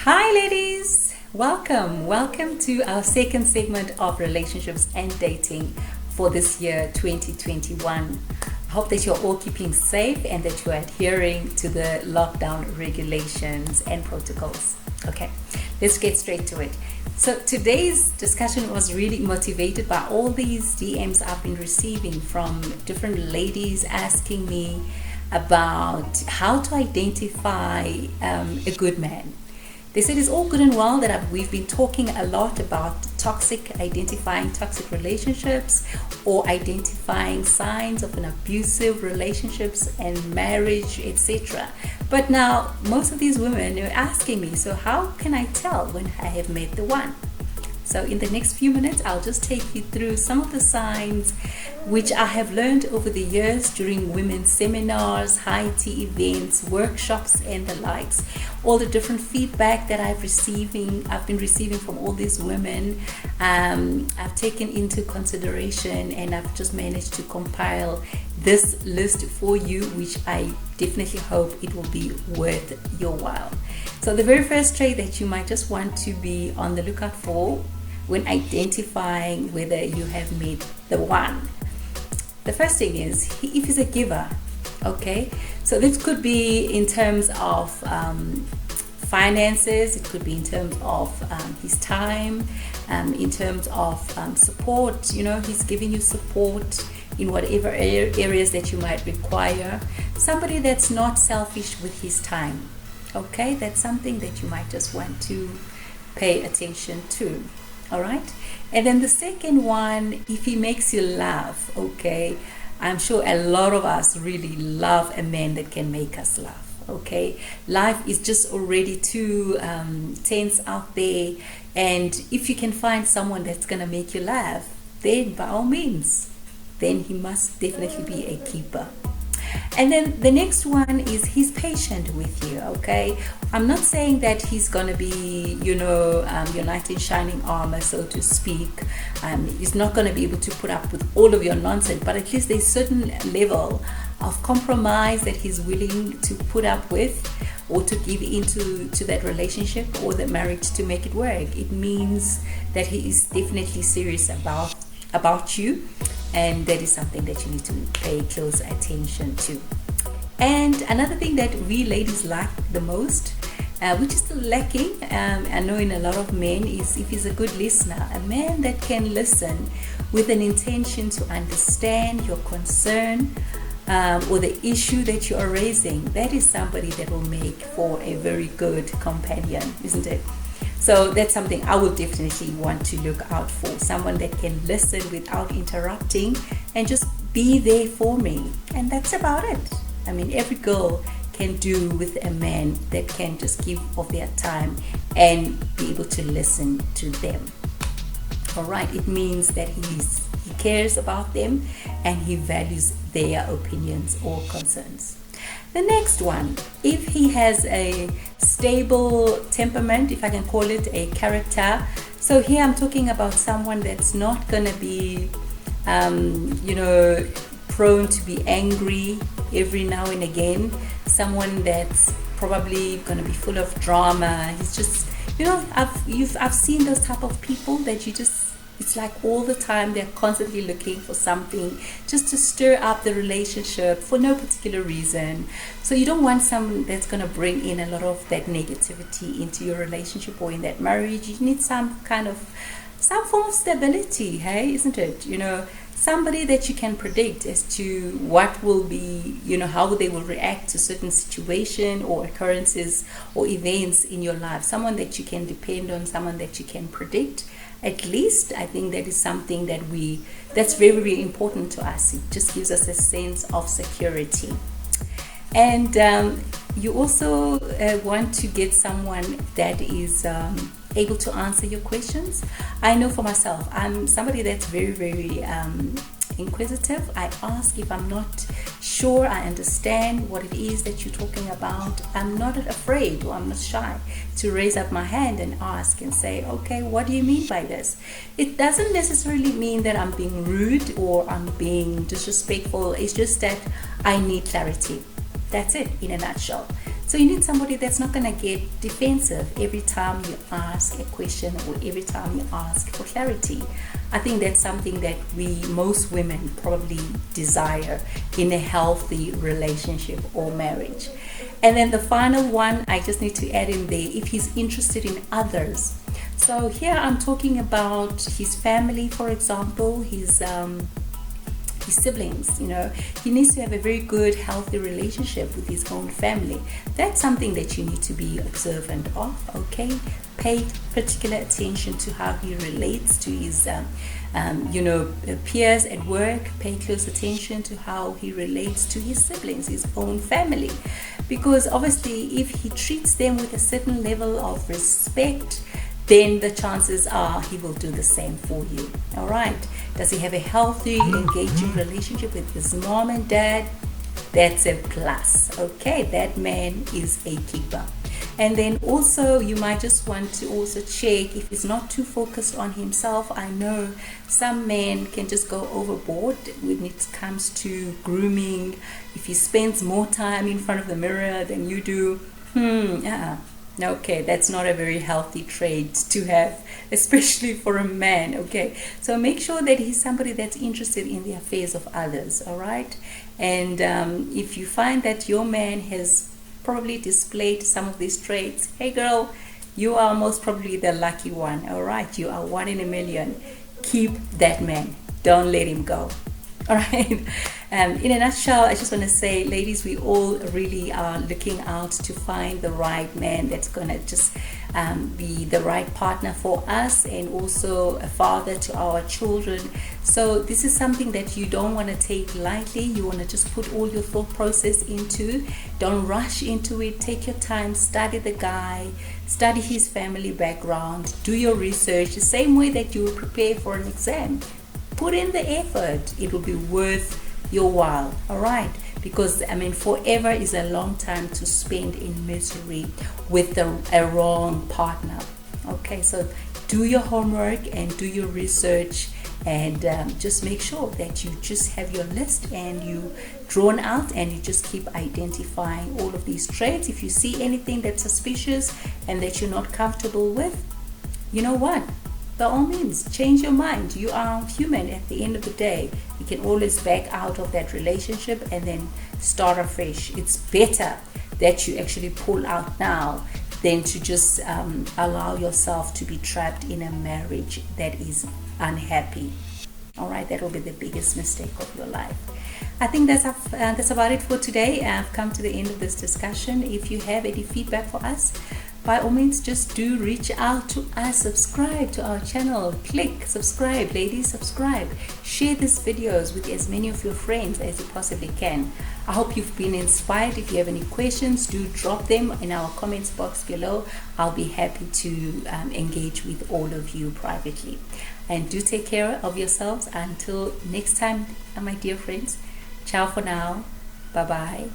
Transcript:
Hi ladies, welcome to our second segment of relationships and dating for this year 2021. I hope that you're all keeping safe and that you're adhering to the lockdown regulations and protocols. Okay, let's get straight to it. So today's discussion was really motivated by all these DMs I've been receiving from different ladies asking me about how to identify a good man. They said it's all good and well that we've been talking a lot about identifying toxic relationships or identifying signs of an abusive relationships and marriage, etc. But now most of these women are asking me, so how can I tell when I have met the one? So in the next few minutes, I'll just take you through some of the signs which I have learned over the years during women's seminars, high tea events, workshops, and the likes. All the different feedback that I've been receiving from all these women, I've taken into consideration, and I've just managed to compile this list for you, which I definitely hope it will be worth your while. So the very first trait that you might just want to be on the lookout for when identifying whether you have met the one. The first thing is if he's a giver. Okay, so this could be in terms of finances, it could be in terms of his time, in terms of support. He's giving you support in whatever areas that you might require. Somebody that's not selfish with his time. Okay, that's something that you might just want to pay attention to. All right, and then the second one, if he makes you laugh. Okay, I'm sure a lot of us really love a man that can make us laugh. Okay, life is just already too tense out there, and if you can find someone that's gonna make you laugh, then by all means, then he must definitely be a keeper. And then the next one is he's patient with you. Okay, I'm not saying that he's gonna be your knight in shining armor, so to speak. He's not gonna be able to put up with all of your nonsense, but at least there's a certain level of compromise that he's willing to put up with or to give into that relationship or the marriage to make it work. It means that he is definitely serious about you, and that is something that you need to pay close attention to. And another thing that we ladies like the most, which is still lacking, I know in a lot of men, is if he's a good listener. A man that can listen with an intention to understand your concern or the issue that you are raising. That is somebody that will make for a very good companion, isn't it? So that's something I will definitely want to look out for. Someone that can listen without interrupting and just be there for me. And that's about it. I mean, every girl can do with a man that can just give of their time and be able to listen to them. All right, it means that he cares about them and he values their opinions or concerns. The next one, if he has a stable temperament, if I can call it a character. So here I'm talking about someone that's not going to be, prone to be angry every now and again. Someone that's probably going to be full of drama. He's just, I've seen those type of people that it's like all the time they're constantly looking for something just to stir up the relationship for no particular reason. So you don't want someone that's going to bring in a lot of that negativity into your relationship or in that marriage. You need some form of stability, hey, isn't it? Somebody that you can predict as to what will be, how they will react to certain situation or occurrences or events in your life. Someone that you can depend on, someone that you can predict. At least I think that is something that's very, very important to us. It just gives us a sense of security. And you also want to get someone that is able to answer your questions. I know for myself, I'm somebody that's very, very inquisitive. I ask if I'm not sure I understand what it is that you're talking about. I'm not afraid or I'm not shy to raise up my hand and ask and say, okay, what do you mean by this? It doesn't necessarily mean that I'm being rude or I'm being disrespectful. It's just that I need clarity. That's it in a nutshell. So you need somebody that's not going to get defensive every time you ask a question or every time you ask for clarity. I think that's something that most women probably desire in a healthy relationship or marriage. And then the final one, I just need to add in there, if he's interested in others. So here I'm talking about his family, for example, his siblings. He needs to have a very good, healthy relationship with his own family. That's something that you need to be observant of. Okay, pay particular attention to how he relates to his peers at work. Pay close attention to how he relates to his siblings, his own family, because obviously if he treats them with a certain level of respect, then the chances are he will do the same for you. All right. Does he have a healthy, engaging relationship with his mom and dad? That's a plus. Okay, that man is a keeper. And then also you might just want to also check if he's not too focused on himself. I know some men can just go overboard when it comes to grooming. If he spends more time in front of the mirror than you do, okay, that's not a very healthy trait to have, especially for a man. Okay, so make sure that he's somebody that's interested in the affairs of others. All right, and if you find that your man has probably displayed some of these traits, hey girl, you are most probably the lucky one. All right, you are one in a million. Keep that man, don't let him go. All right. In a nutshell, I just want to say, ladies, we all really are looking out to find the right man that's going to just be the right partner for us, and also a father to our children. So this is something that you don't want to take lightly. You want to just put all your thought process into. Don't rush into it. Take your time, study the guy, study his family background, do your research the same way that you will prepare for an exam. Put in the effort. It will be worth your while. All right, because forever is a long time to spend in misery with a wrong partner. Okay, so do your homework and do your research, and just make sure that you just have your list and you drawn out, and you just keep identifying all of these traits. If you see anything that's suspicious and that you're not comfortable with, you know what, by all means, change your mind. You are human at the end of the day. You can always back out of that relationship and then start afresh. It's better that you actually pull out now than to just allow yourself to be trapped in a marriage that is unhappy. All right, that will be the biggest mistake of your life. I think that's about it for today. I've come to the end of this discussion. If you have any feedback for us, by all means, just do reach out to us. Subscribe to our channel. Click subscribe, ladies, subscribe. Share these videos with as many of your friends as you possibly can. I hope you've been inspired. If you have any questions, do drop them in our comments box below. I'll be happy to engage with all of you privately. And do take care of yourselves. Until next time, my dear friends. Ciao for now. Bye-bye.